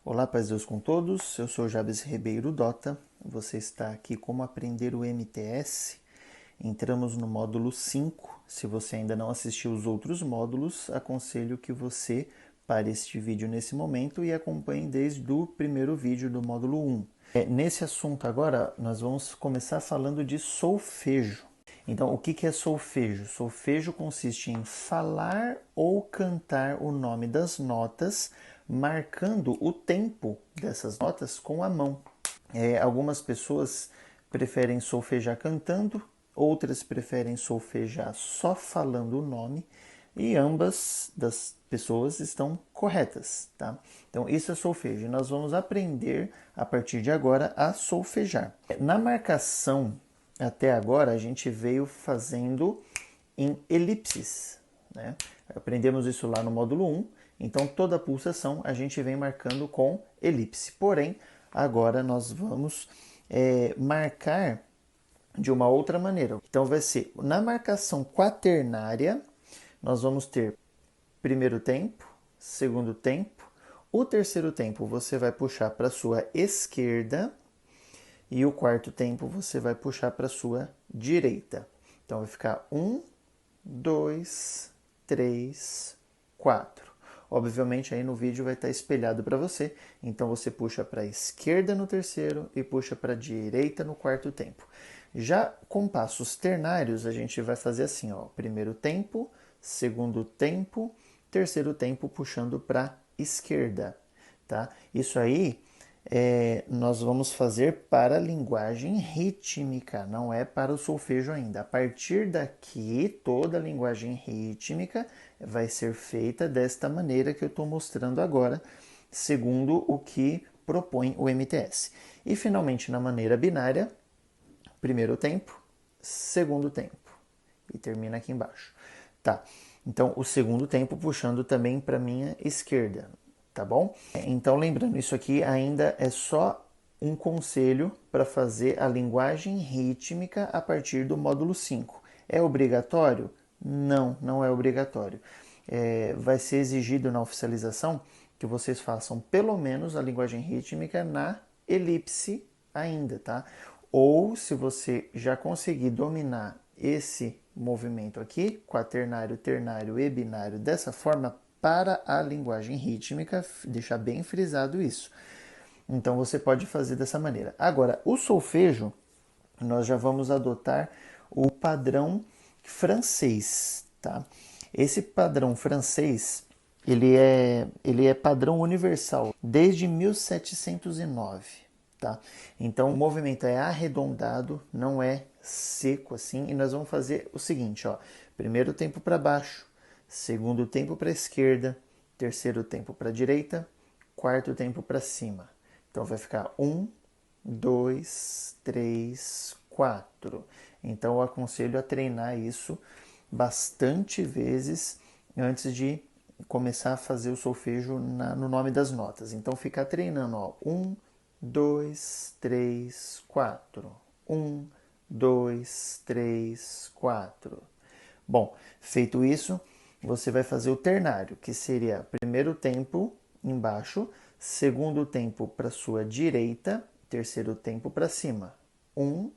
Olá, paz de Deus com todos. Eu sou Jabes Ribeiro Dota. Você está aqui como aprender o MTS. Entramos no módulo 5. Se você ainda não assistiu os outros módulos, aconselho que você pare este vídeo nesse momento e acompanhe desde o primeiro vídeo do módulo 1. Nesse assunto agora, nós vamos começar falando de solfejo. Então, o que é solfejo? Solfejo consiste em falar ou cantar o nome das notas, marcando o tempo dessas notas com a mão. Algumas pessoas preferem solfejar cantando, outras preferem solfejar só falando o nome, e ambas das pessoas estão corretas, tá? Então, isso é solfejo. E nós vamos aprender, a partir de agora, a solfejar. Na marcação, até agora, a gente veio fazendo em elipses, né? Aprendemos isso lá no módulo 1. Então, toda pulsação a gente vem marcando com elipse. Porém, agora nós vamos marcar de uma outra maneira. Então, vai ser na marcação quaternária, nós vamos ter primeiro tempo, segundo tempo. O terceiro tempo você vai puxar para a sua esquerda e o quarto tempo você vai puxar para a sua direita. Então, vai ficar 1, 2, 3, 4. Obviamente, aí no vídeo vai estar espelhado para você. Então, você puxa para a esquerda no terceiro e puxa para a direita no quarto tempo. Já com passos ternários, a gente vai fazer assim, ó. Primeiro tempo, segundo tempo, terceiro tempo puxando para a esquerda, tá? Isso aí nós vamos fazer para a linguagem rítmica, não é para o solfejo ainda. A partir daqui, toda a linguagem rítmica vai ser feita desta maneira que eu estou mostrando agora, segundo o que propõe o MTS. E finalmente, na maneira binária, primeiro tempo, segundo tempo. E termina aqui embaixo. Tá, então o segundo tempo puxando também para minha esquerda, tá bom? Então lembrando, isso aqui ainda é só um conselho para fazer a linguagem rítmica a partir do módulo 5. É obrigatório? Não, não é obrigatório. Vai ser exigido na oficialização que vocês façam pelo menos a linguagem rítmica na elipse ainda, tá? Ou se você já conseguir dominar esse movimento aqui, quaternário, ternário e binário, dessa forma, para a linguagem rítmica, deixar bem frisado isso. Então você pode fazer dessa maneira. Agora, o solfejo, nós já vamos adotar o padrão francês, tá? Esse padrão francês, ele é padrão universal desde 1709, tá? Então o movimento é arredondado, não é seco assim, e nós vamos fazer o seguinte, ó. Primeiro tempo para baixo, segundo tempo para a esquerda, terceiro tempo para a direita, quarto tempo para cima. Então vai ficar 1, 2, 3, 4. Então eu aconselho a treinar isso bastante vezes antes de começar a fazer o solfejo no nome das notas. Então ficar treinando, ó, 1, 2, 3, 4. 1, 2, 3, 4. Bom, feito isso, você vai fazer o ternário, que seria primeiro tempo embaixo, segundo tempo para sua direita, terceiro tempo para cima. 1,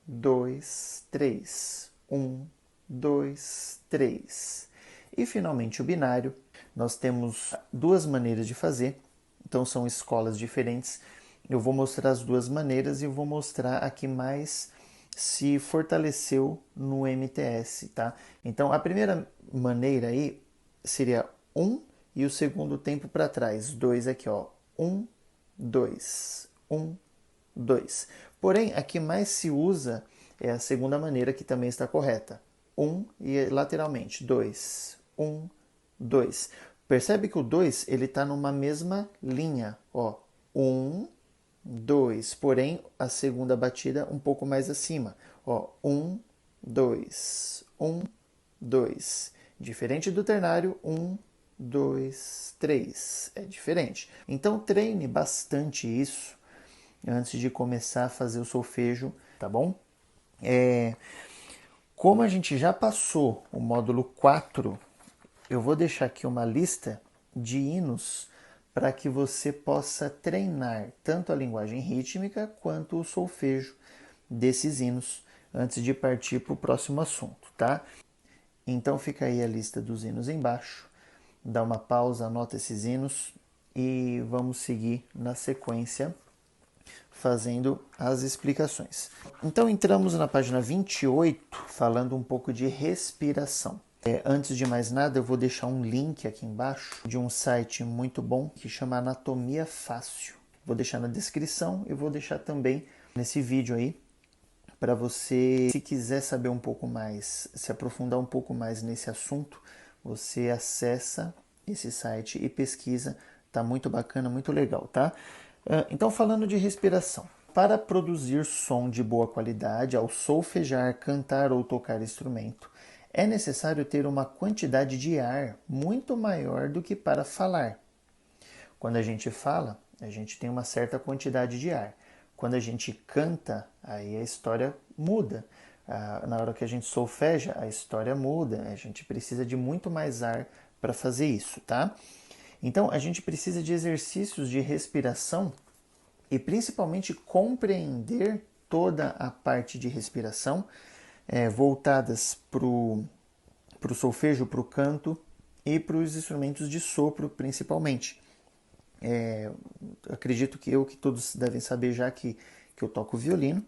2, 3. 1, 2, 3. E finalmente o binário. Nós temos duas maneiras de fazer, então são escolas diferentes. Eu vou mostrar as duas maneiras e eu vou mostrar a que mais se fortaleceu no MTS, tá? Então a primeira maneira aí seria 1 e o segundo tempo para trás, 2 aqui, ó. 1, 2, 1, 2. Porém, a que mais se usa é a segunda maneira, que também está correta. 1 e lateralmente, 2, 1, 2. Percebe que o 2 ele está numa mesma linha, ó. 1, 2. Porém, a segunda batida um pouco mais acima, ó. 1, 2, 1, 2. Diferente do ternário, 1, 2, 3. É diferente. Então treine bastante isso antes de começar a fazer o solfejo, tá bom? Como a gente já passou o módulo 4, eu vou deixar aqui uma lista de hinos para que você possa treinar tanto a linguagem rítmica quanto o solfejo desses hinos antes de partir para o próximo assunto, tá? Então fica aí a lista dos hinos embaixo, dá uma pausa, anota esses hinos e vamos seguir na sequência fazendo as explicações. Então entramos na página 28 falando um pouco de respiração. Antes de mais nada, eu vou deixar um link aqui embaixo de um site muito bom que chama Anatomia Fácil. Vou deixar na descrição e vou deixar também nesse vídeo aí para você, se quiser saber um pouco mais, se aprofundar um pouco mais nesse assunto, você acessa esse site e pesquisa. Tá muito bacana, muito legal, tá? Então, falando de respiração. Para produzir som de boa qualidade, ao solfejar, cantar ou tocar instrumento, é necessário ter uma quantidade de ar muito maior do que para falar. Quando a gente fala, a gente tem uma certa quantidade de ar. Quando a gente canta, aí a história muda. Na hora que a gente solfeja, a história muda. A gente precisa de muito mais ar para fazer isso, tá? Então, a gente precisa de exercícios de respiração e principalmente compreender toda a parte de respiração voltadas para o solfejo, para o canto e para os instrumentos de sopro, principalmente. Acredito que todos devem saber já que eu toco violino,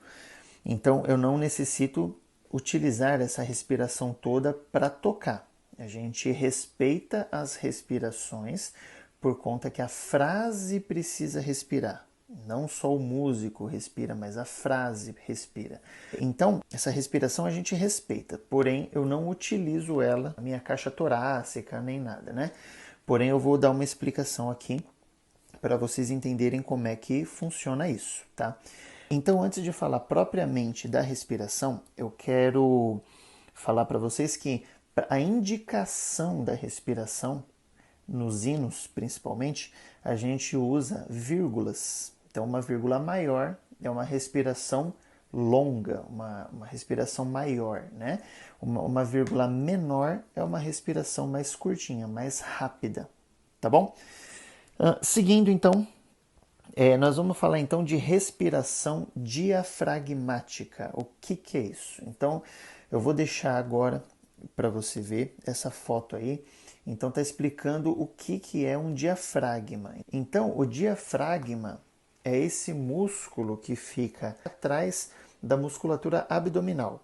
então eu não necessito utilizar essa respiração toda para tocar. A gente respeita as respirações por conta que a frase precisa respirar. Não só o músico respira, mas a frase respira. Então, essa respiração a gente respeita, porém eu não utilizo ela na minha caixa torácica nem nada, né? Porém eu vou dar uma explicação aqui para vocês entenderem como é que funciona isso, tá? Então, antes de falar propriamente da respiração, eu quero falar para vocês que a indicação da respiração, nos hinos principalmente, a gente usa vírgulas. Então, uma vírgula maior é uma respiração longa, uma respiração maior, né? Uma vírgula menor é uma respiração mais curtinha, mais rápida, tá bom? Seguindo então, nós vamos falar então de respiração diafragmática. O que é isso? Então, eu vou deixar agora para você ver essa foto aí. Então, está explicando o que é um diafragma. Então, o diafragma é esse músculo que fica atrás da musculatura abdominal.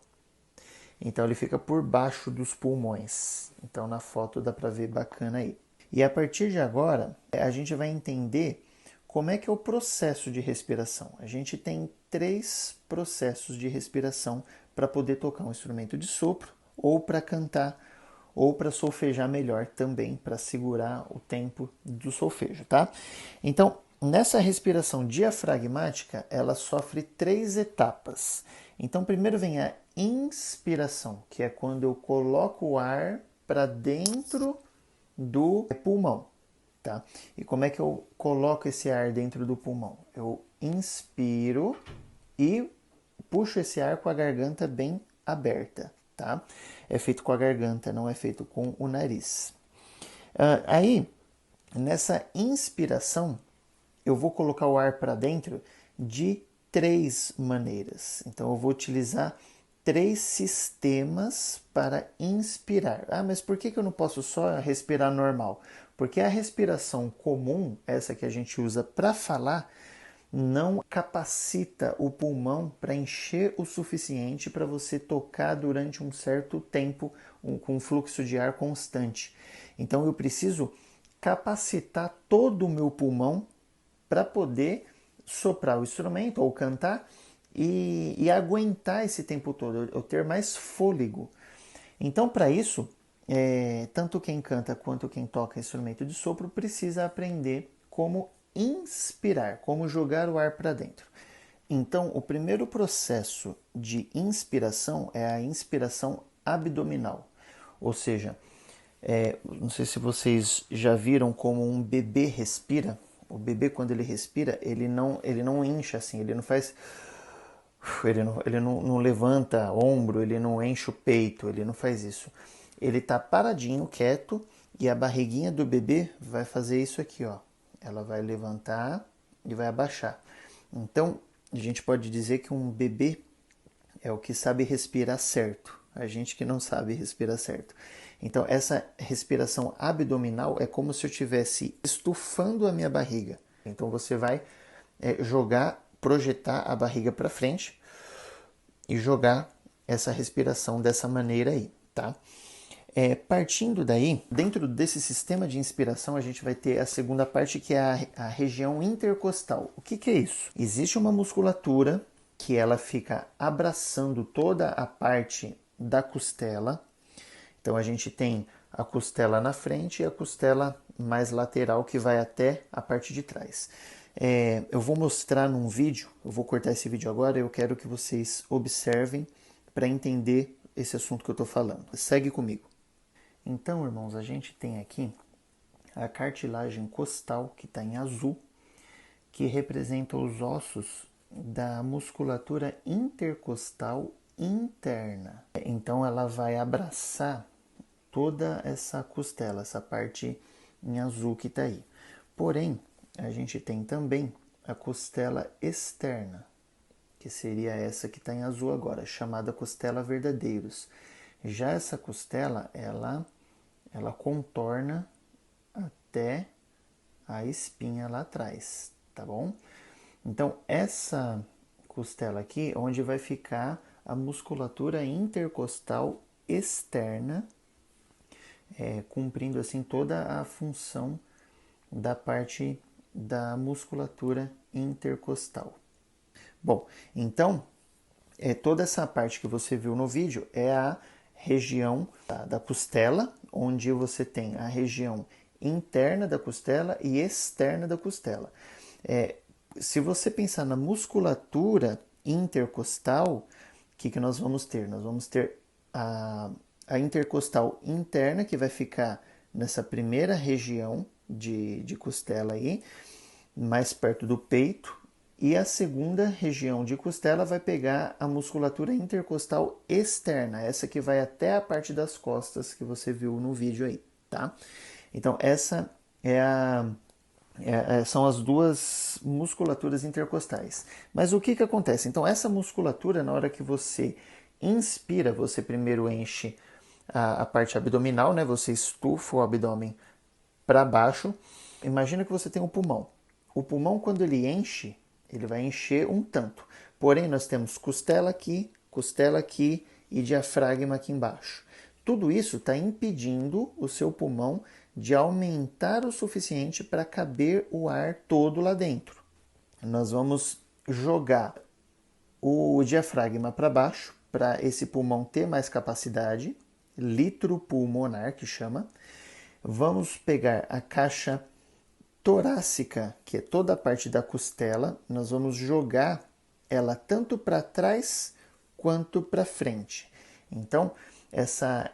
Então, ele fica por baixo dos pulmões. Então, na foto dá para ver bacana aí. E a partir de agora, a gente vai entender como é que é o processo de respiração. A gente tem 3 processos de respiração para poder tocar um instrumento de sopro, ou para cantar, ou para solfejar melhor também, para segurar o tempo do solfejo, tá? Então, nessa respiração diafragmática, ela sofre 3 etapas. Então, primeiro vem a inspiração, que é quando eu coloco o ar para dentro do pulmão, tá? E como é que eu coloco esse ar dentro do pulmão? Eu inspiro e puxo esse ar com a garganta bem aberta, tá? É feito com a garganta, não é feito com o nariz. Aí, nessa inspiração, eu vou colocar o ar para dentro de 3 maneiras. Então, eu vou utilizar 3 sistemas para inspirar. Mas por que eu não posso só respirar normal? Porque a respiração comum, essa que a gente usa para falar, não capacita o pulmão para encher o suficiente para você tocar durante um certo tempo com um fluxo de ar constante. Então eu preciso capacitar todo o meu pulmão para poder soprar o instrumento ou cantar e aguentar esse tempo todo, eu ter mais fôlego. Então, para isso, tanto quem canta quanto quem toca instrumento de sopro precisa aprender como inspirar, como jogar o ar para dentro. Então, o primeiro processo de inspiração é a inspiração abdominal, ou seja, não sei se vocês já viram como um bebê respira. O bebê, quando ele respira, ele não incha assim, ele não faz... Ele não levanta ombro, ele não enche o peito, ele não faz isso. Ele está paradinho, quieto, e a barriguinha do bebê vai fazer isso aqui, ó. ela vai levantar e vai abaixar. Então, a gente pode dizer que um bebê é o que sabe respirar certo, a gente que não sabe respirar certo. Então, essa respiração abdominal é como se eu estivesse estufando a minha barriga. Então, você vai projetar a barriga para frente e jogar essa respiração dessa maneira aí, tá? Partindo daí, dentro desse sistema de inspiração, a gente vai ter a segunda parte, que é a região intercostal. O que é isso? Existe uma musculatura que ela fica abraçando toda a parte da costela. Então, a gente tem a costela na frente e a costela mais lateral, que vai até a parte de trás. Eu vou mostrar num vídeo, eu vou cortar esse vídeo agora, eu quero que vocês observem para entender esse assunto que eu estou falando. Segue comigo. Então, irmãos, a gente tem aqui a cartilagem costal, que está em azul, que representa os ossos da musculatura intercostal interna. Então, ela vai abraçar toda essa costela, essa parte em azul que está aí. Porém, a gente tem também a costela externa, que seria essa que está em azul agora, chamada costela verdadeiros. Já essa costela, ela contorna até a espinha lá atrás, tá bom? Então, essa costela aqui, onde vai ficar a musculatura intercostal externa, cumprindo assim toda a função da parte da musculatura intercostal. Bom, então, toda essa parte que você viu no vídeo é a região da costela, onde você tem a região interna da costela e externa da costela. Se você pensar na musculatura intercostal, o que nós vamos ter? Nós vamos ter a intercostal interna, que vai ficar nessa primeira região de costela aí, mais perto do peito, e a segunda região de costela vai pegar a musculatura intercostal externa, essa que vai até a parte das costas que você viu no vídeo aí, tá? Então, essa são as duas musculaturas intercostais. Mas o que acontece? Então, essa musculatura, na hora que você inspira, você primeiro enche a parte abdominal, né? Você estufa o abdômen para baixo. Imagina que você tem um pulmão. O pulmão, quando ele enche, ele vai encher um tanto. Porém, nós temos costela aqui e diafragma aqui embaixo. Tudo isso está impedindo o seu pulmão de aumentar o suficiente para caber o ar todo lá dentro. Nós vamos jogar o diafragma para baixo, para esse pulmão ter mais capacidade, litro pulmonar que chama. Vamos pegar a caixa torácica, que é toda a parte da costela, nós vamos jogar ela tanto para trás quanto para frente. Então, essa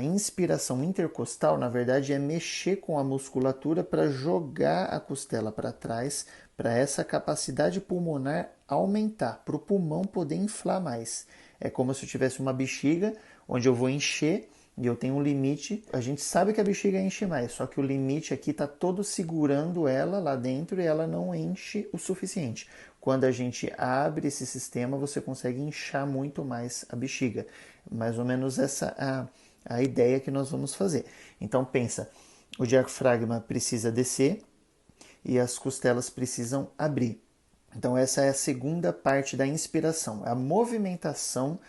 inspiração intercostal, na verdade, é mexer com a musculatura para jogar a costela para trás, para essa capacidade pulmonar aumentar, para o pulmão poder inflar mais. É como se eu tivesse uma bexiga onde eu vou encher e eu tenho um limite. A gente sabe que a bexiga enche mais, só que o limite aqui está todo segurando ela lá dentro e ela não enche o suficiente. Quando a gente abre esse sistema, você consegue inchar muito mais a bexiga. Mais ou menos essa a ideia que nós vamos fazer. Então pensa, o diafragma precisa descer e as costelas precisam abrir. Então essa é a segunda parte da inspiração, a movimentação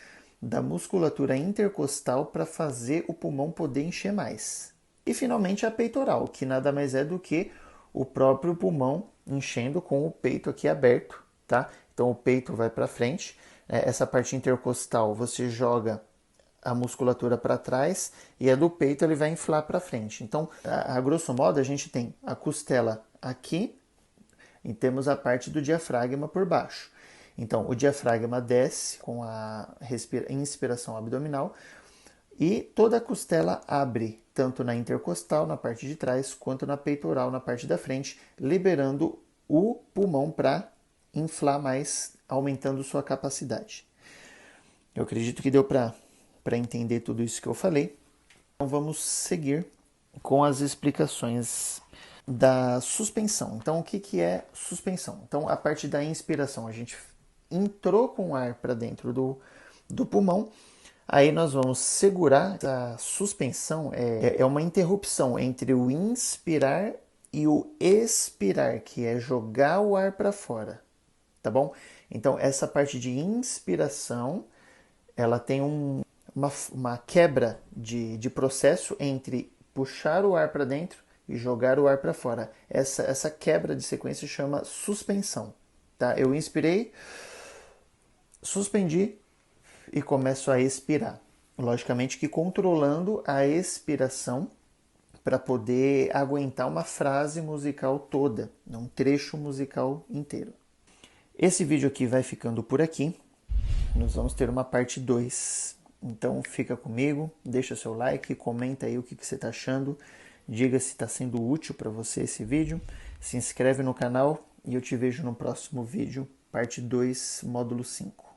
da musculatura intercostal para fazer o pulmão poder encher mais. E finalmente a peitoral, que nada mais é do que o próprio pulmão enchendo com o peito aqui aberto, tá? Então o peito vai para frente, essa parte intercostal você joga a musculatura para trás e a do peito ele vai inflar para frente. Então, a grosso modo, a gente tem a costela aqui e temos a parte do diafragma por baixo. Então, o diafragma desce com a inspiração abdominal e toda a costela abre, tanto na intercostal, na parte de trás, quanto na peitoral, na parte da frente, liberando o pulmão para inflar mais, aumentando sua capacidade. Eu acredito que deu para entender tudo isso que eu falei. Então, vamos seguir com as explicações da suspensão. Então, o que, que é suspensão? Então, a parte da inspiração, a gente entrou com o ar para dentro do pulmão, aí nós vamos segurar. A suspensão é uma interrupção entre o inspirar e o expirar, que é jogar o ar para fora, tá bom? Então, essa parte de inspiração, ela tem uma quebra de processo entre puxar o ar para dentro e jogar o ar para fora. Essa quebra de sequência chama suspensão. Tá? Eu inspirei, suspendi e começo a expirar. Logicamente que controlando a expiração para poder aguentar uma frase musical toda, um trecho musical inteiro. Esse vídeo aqui vai ficando por aqui. Nós vamos ter uma parte 2. Então fica comigo, deixa seu like, comenta aí o que você está achando, diga se está sendo útil para você esse vídeo, se inscreve no canal e eu te vejo no próximo vídeo, parte 2, módulo 5.